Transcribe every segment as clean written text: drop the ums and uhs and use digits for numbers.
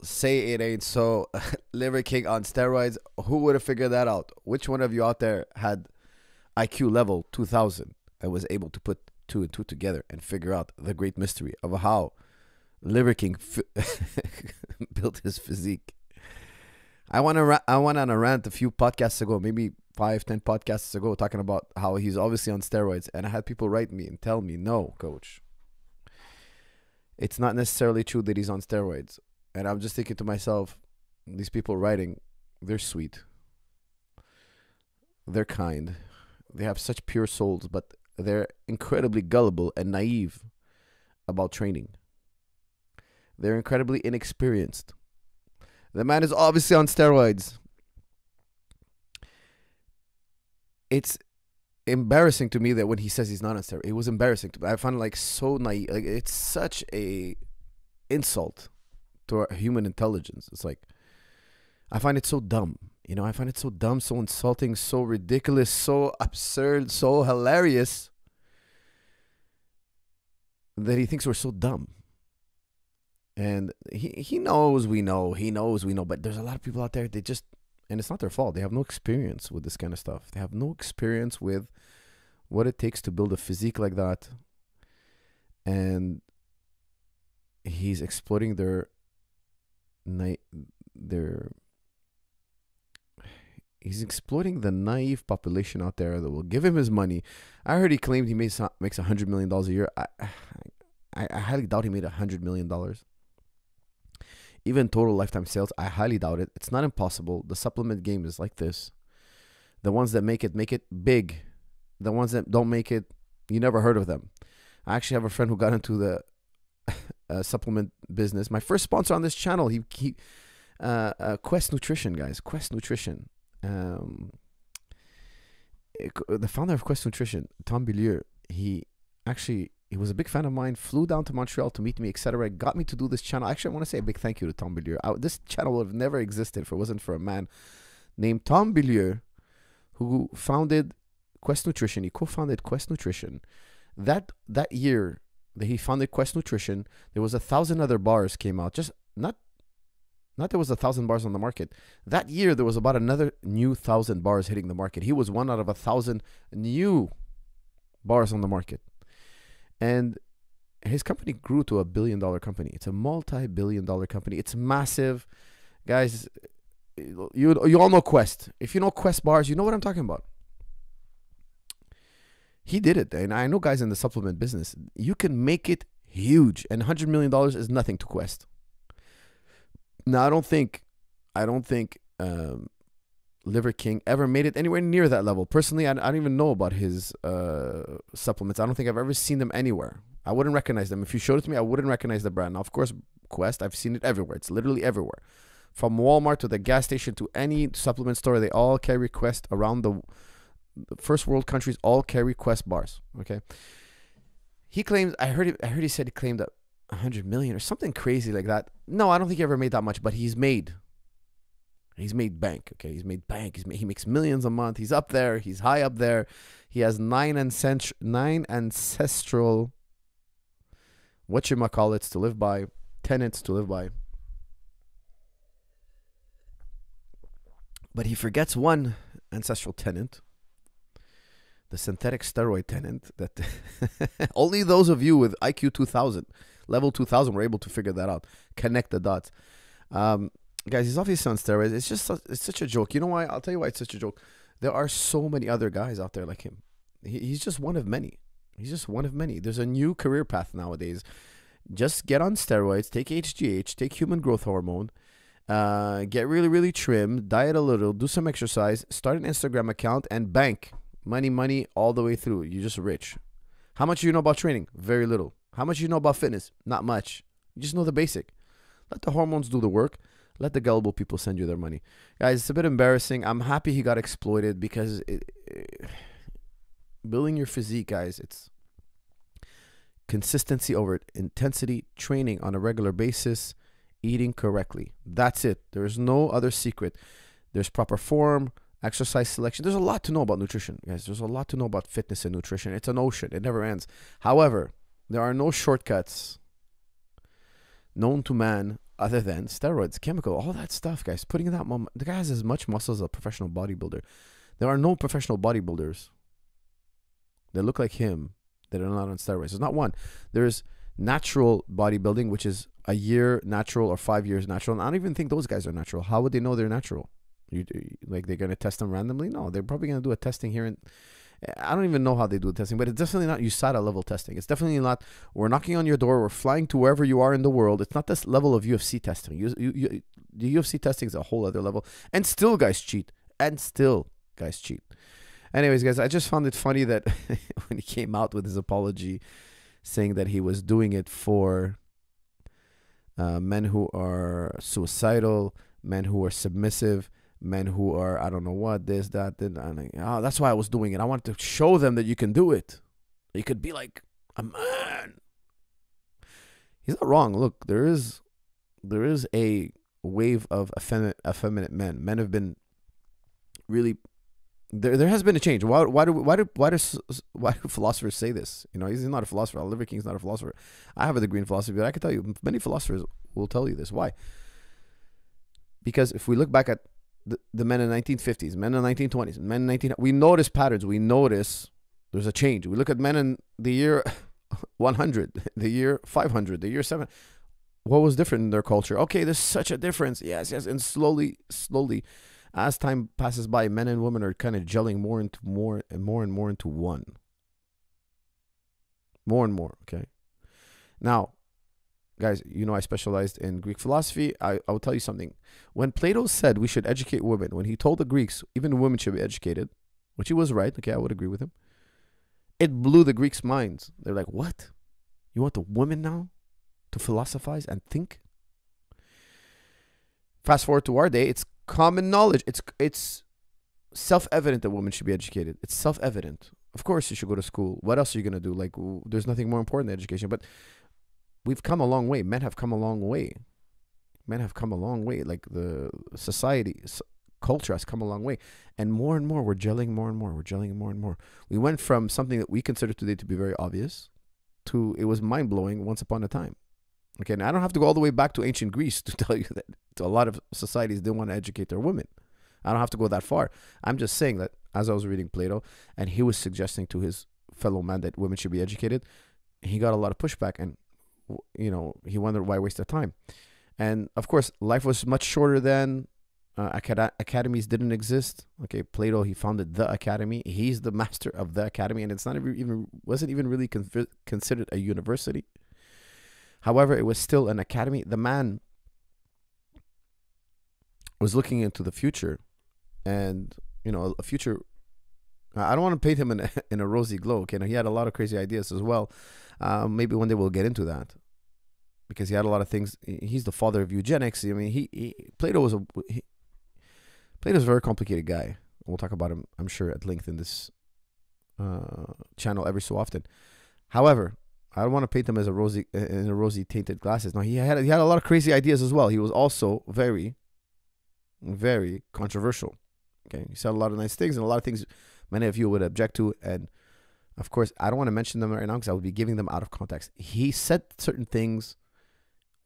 say it ain't so. Liver King on steroids. Who would have figured that out? Which one of you out there had IQ level 2000 and was able to put two and two together and figure out the great mystery of how Liver King built his physique? I went on a rant a few podcasts ago, maybe 5, 10 podcasts ago, talking about how he's obviously on steroids, and I had people write me and tell me, no, coach, it's not necessarily true that he's on steroids. And I'm just thinking to myself, these people writing, they're sweet, they're kind, they have such pure souls, but they're incredibly gullible and naive about training. They're incredibly inexperienced. The man is obviously on steroids. It's embarrassing to me that when he says he's not on steroids, it was embarrassing to me. I find it like so naive. Like, it's such a insult to our human intelligence. It's like, I find it so dumb. You know, I find it so dumb, so insulting, so ridiculous, so absurd, so hilarious that he thinks we're so dumb. And he knows we know, but there's a lot of people out there, they just, and it's not their fault, they have no experience with this kind of stuff. They have no experience with what it takes to build a physique like that. And he's exploiting he's exploiting the naive population out there that will give him his money. I heard he claimed he makes $100 million a year. I highly doubt he made $100 million. Even total lifetime sales, I highly doubt it. It's not impossible. The supplement game is like this. The ones that make it big. The ones that don't make it, you never heard of them. I actually have a friend who got into the supplement business. My first sponsor on this channel, Quest Nutrition, guys. Quest Nutrition. The founder of Quest Nutrition, Tom Billier, he was a big fan of mine, flew down to Montreal to meet me, etc. Got me to do this channel. Actually, I want to say a big thank you to Tom Billier. This channel would have never existed if it wasn't for a man named Tom Billier, who founded Quest Nutrition. He co-founded Quest Nutrition. That year that he founded Quest Nutrition, there was 1,000 other bars came out. Just not there was 1,000 bars on the market. That year, there was about another new 1,000 bars hitting the market. He was one out of 1,000 new bars on the market. And his company grew to $1 billion company. It's a multi-billion-dollar company. It's massive. Guys, you all know Quest. If you know Quest bars, you know what I'm talking about. He did it. And I know guys in the supplement business. You can make it huge. And $100 million is nothing to Quest. Now, I don't think Liver King ever made it anywhere near that level. Personally, I don't even know about his supplements. I don't think I've ever seen them anywhere. I wouldn't recognize them. If you showed it to me, I wouldn't recognize the brand. Now, of course, Quest, I've seen it everywhere. It's literally everywhere. From Walmart to the gas station to any supplement store, they all carry Quest. Around the first world countries, all carry Quest bars. Okay. He claims, I heard he said he claimed that 100 million or something crazy like that. No, I don't think he ever made that much, but he's made bank. Okay, he's made bank. He makes millions a month. He's up there. He's high up there. He has nine ancestral whatchamacallits to live by, tenets to live by. But he forgets one ancestral tenet, the synthetic steroid tenet, that only those of you with IQ 2000, level 2000 were able to figure that out, connect the dots. Guys, he's obviously on steroids. It's such a joke. You know why? I'll tell you why it's such a joke. There are so many other guys out there like him. He's just one of many. He's just one of many. There's a new career path nowadays. Just get on steroids, take HGH, take human growth hormone, get really, really trim, diet a little, do some exercise, start an Instagram account, and bank. Money all the way through. You're just rich. How much do you know about training? Very little. How much do you know about fitness? Not much. You just know the basic. Let the hormones do the work. Let the gullible people send you their money. Guys, it's a bit embarrassing. I'm happy he got exploited because building your physique, guys, it's consistency over intensity, training on a regular basis, eating correctly. That's it. There's no other secret. There's proper form, exercise selection. There's a lot to know about nutrition, guys. There's a lot to know about fitness and nutrition. It's an ocean. It never ends. However, there are no shortcuts known to man other than steroids, chemical, all that stuff, guys. Putting in that moment, the guy has as much muscle as a professional bodybuilder. There are no professional bodybuilders that look like him that are not on steroids. There's not one. There's natural bodybuilding, which is a year natural or 5 years natural. And I don't even think those guys are natural. How would they know they're natural? Like they're going to test them randomly? No, they're probably going to do a testing here. And I don't even know how they do the testing, but it's definitely not USADA level testing. It's definitely not, we're knocking on your door, we're flying to wherever you are in the world. It's not this level of UFC testing. The UFC testing is a whole other level. And still guys cheat. Anyways, guys, I just found it funny that when he came out with his apology saying that he was doing it for men who are suicidal, men who are submissive, men who are, I don't know what, this, that, then, oh, that's why I was doing it. I wanted to show them that you can do it. You could be like a man. He's not wrong. Look, there is a wave of effeminate men. Men have been really, there has been a change. Why do philosophers say this? You know, he's not a philosopher. Liver King's not a philosopher. I have a degree in philosophy, but I can tell you, many philosophers will tell you this. Why? Because if we look back at the men in the 1950s, men in the 1920s, men in 19, we notice patterns. We notice there's a change. We look at men in the year 100, the year 500, the year 7. What was different in their culture? Okay, there's such a difference. Yes. And slowly, as time passes by, men and women are kind of gelling more into more into one. More and more, okay? Now, guys, you know I specialized in Greek philosophy. I will tell you something. When Plato said we should educate women, when he told the Greeks even women should be educated, which he was right, okay, I would agree with him, it blew the Greeks' minds. They're like, what? You want the women now to philosophize and think? Fast forward to our day, it's common knowledge. It's self-evident that women should be educated. It's self-evident. Of course you should go to school. What else are you going to do? Like, there's nothing more important than education. But we've come a long way. Men have come a long way. Like the society, culture has come a long way. And more, we're gelling more and more. We went from something that we consider today to be very obvious to it was mind-blowing once upon a time. Okay, and I don't have to go all the way back to ancient Greece to tell you that a lot of societies didn't want to educate their women. I don't have to go that far. I'm just saying that as I was reading Plato, and he was suggesting to his fellow man that women should be educated, he got a lot of pushback, and you know, he wondered why waste their time. And of course, life was much shorter then. Academies didn't exist. Okay, Plato, he founded the academy. He's the master of the academy, and it's not even wasn't even really considered a university. However, it was still an academy. The man was looking into the future, and you know, a future. I don't want to paint him in a rosy glow. Okay, now, he had a lot of crazy ideas as well. Maybe one day we'll get into that, because he had a lot of things. He's the father of eugenics. I mean, Plato's a very complicated guy. We'll talk about him, I'm sure, at length in this channel every so often. However, I don't want to paint him as a rosy tainted glasses. No, he had a lot of crazy ideas as well. He was also very, very controversial. Okay, he said a lot of nice things, and a lot of things many of you would object to. And of course, I don't want to mention them right now because I would be giving them out of context. He said certain things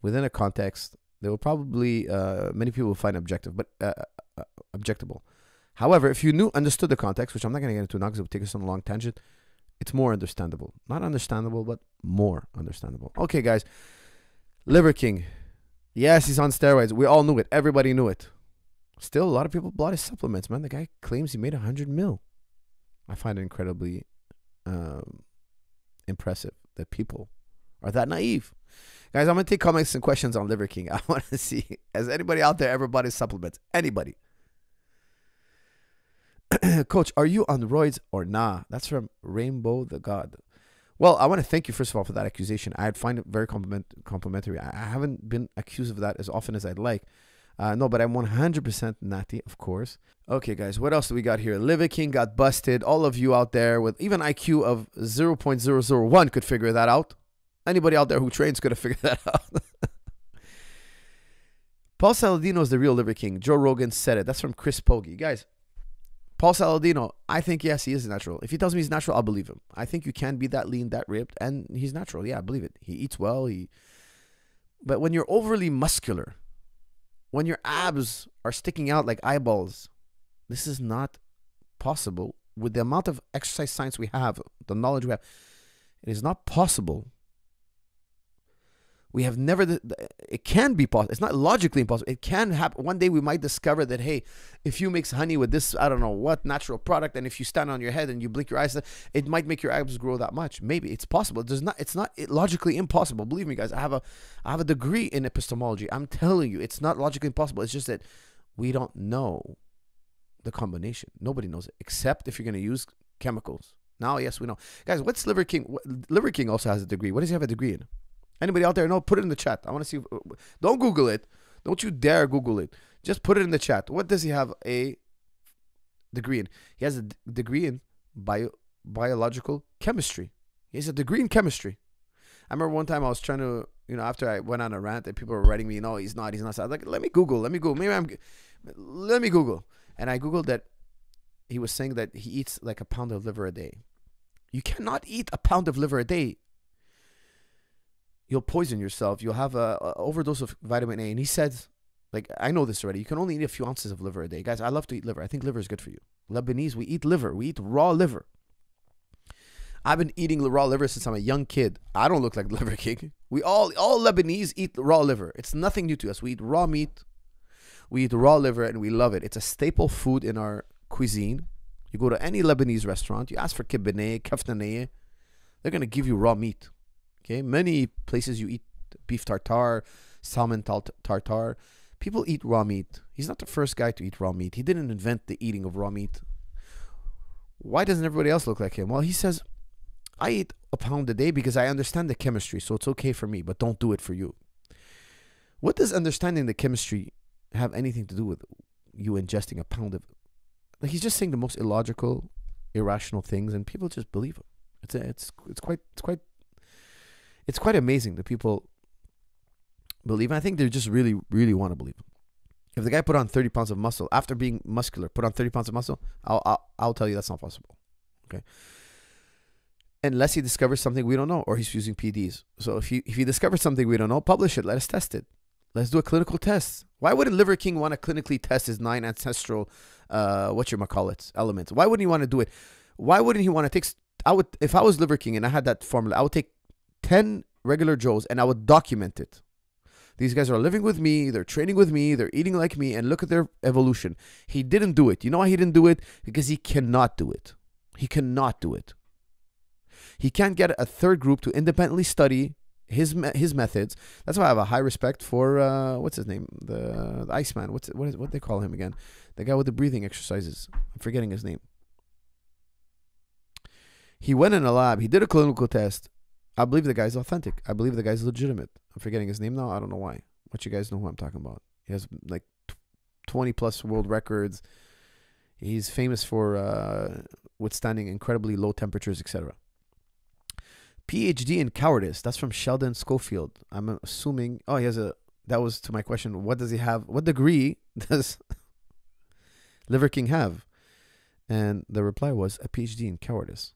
within a context that will probably many people will find objective, but objectable. However, if you understood the context, which I'm not going to get into now because it would take us on a long tangent, it's more understandable. Not understandable, but more understandable. Okay, guys. Liver King. Yes, he's on steroids. We all knew it. Everybody knew it. Still, a lot of people bought his supplements, man. The guy claims he made 100 mil. I find it incredibly impressive that people are that naive. Guys, I'm going to take comments and questions on Liver King. I want to see, has anybody out there ever bought his supplements? Anybody? Coach, are you on roids or nah? That's from Rainbow the God. Well, I want to thank you, first of all, for that accusation. I find it very complimentary. I haven't been accused of that as often as I'd like. No, but I'm 100% natty, of course. Okay, guys, what else do we got here? Liver King got busted. All of you out there with even IQ of 0.001 could figure that out. Anybody out there who trains could have figured that out. Paul Saladino is the real Liver King. Joe Rogan said it. That's from Chris Pogge. Guys, Paul Saladino, I think, yes, he is natural. If he tells me he's natural, I'll believe him. I think you can be that lean, that ripped, and he's natural. Yeah, I believe it. He eats well. But when you're overly muscular, when your abs are sticking out like eyeballs, this is not possible. With the amount of exercise science we have, the knowledge we have, it is not possible. We have never, it can be possible. It's not logically impossible. It can happen. One day we might discover that, hey, if you mix honey with this, I don't know what natural product, and if you stand on your head and you blink your eyes, it might make your abs grow that much. Maybe it's possible. It's not logically impossible. Believe me, guys. I have a degree in epistemology. I'm telling you, it's not logically impossible. It's just that we don't know the combination. Nobody knows it, except if you're going to use chemicals. Now, yes, we know. Guys, what's Liver King? Liver King also has a degree. What does he have a degree in? Anybody out there know? Put it in the chat. I want to see. Don't Google it. Don't you dare Google it. Just put it in the chat. What does he have a degree in? He has a degree in biological chemistry. He has a degree in chemistry. I remember one time I was trying to, after I went on a rant and people were writing me, no, he's not. So I was like, let me Google. Let me Google. And I Googled that he was saying that he eats like a pound of liver a day. You cannot eat a pound of liver a day. You'll poison yourself. You'll have a overdose of vitamin A. And he said, like, I know this already. You can only eat a few ounces of liver a day. Guys, I love to eat liver. I think liver is good for you. Lebanese, we eat liver. We eat raw liver. I've been eating raw liver since I'm a young kid. I don't look like Liver King. We all Lebanese eat raw liver. It's nothing new to us. We eat raw meat. We eat raw liver and we love it. It's a staple food in our cuisine. You go to any Lebanese restaurant, you ask for kibbeneh, kaftaneh, they're going to give you raw meat. Okay, many places you eat beef tartare, salmon tartare. People eat raw meat. He's not the first guy to eat raw meat. He didn't invent the eating of raw meat. Why doesn't everybody else look like him? Well, he says, I eat a pound a day because I understand the chemistry, so it's okay for me, but don't do it for you. What does understanding the chemistry have anything to do with you ingesting a pound of? Like, he's just saying the most illogical, irrational things, and people just believe him. It's quite amazing that people believe. And I think they just really, really want to believe him. If the guy put on 30 pounds of muscle after being muscular, put on 30 pounds of muscle, I'll tell you that's not possible. Okay. Unless he discovers something we don't know, or he's using PDs. So if he discovers something we don't know, publish it. Let us test it. Let's do a clinical test. Why wouldn't Liver King want to clinically test his 9 ancestral, elements? Why wouldn't he want to do it? Why wouldn't he want to take? If I was Liver King and I had that formula, I would take 10 regular Joes and I would document it. These guys are living with me, they're training with me, they're eating like me, and look at their evolution. He didn't do it. You know why he didn't do it? Because he cannot do it. He cannot do it. He can't get a third group to independently study his methods. That's why I have a high respect for what's his name, the Iceman. What they call him again? The guy with the breathing exercises. I'm forgetting his name. He went in a lab. He did a clinical test. I believe the guy's authentic. I believe the guy's legitimate. I'm forgetting his name now. I don't know why. But you guys know who I'm talking about. He has like 20 plus world records. He's famous for withstanding incredibly low temperatures, etc. PhD in cowardice. That's from Sheldon Schofield. I'm assuming. Oh, he has a. That was to my question. What does he have? What degree does Liver King have? And the reply was a PhD in cowardice.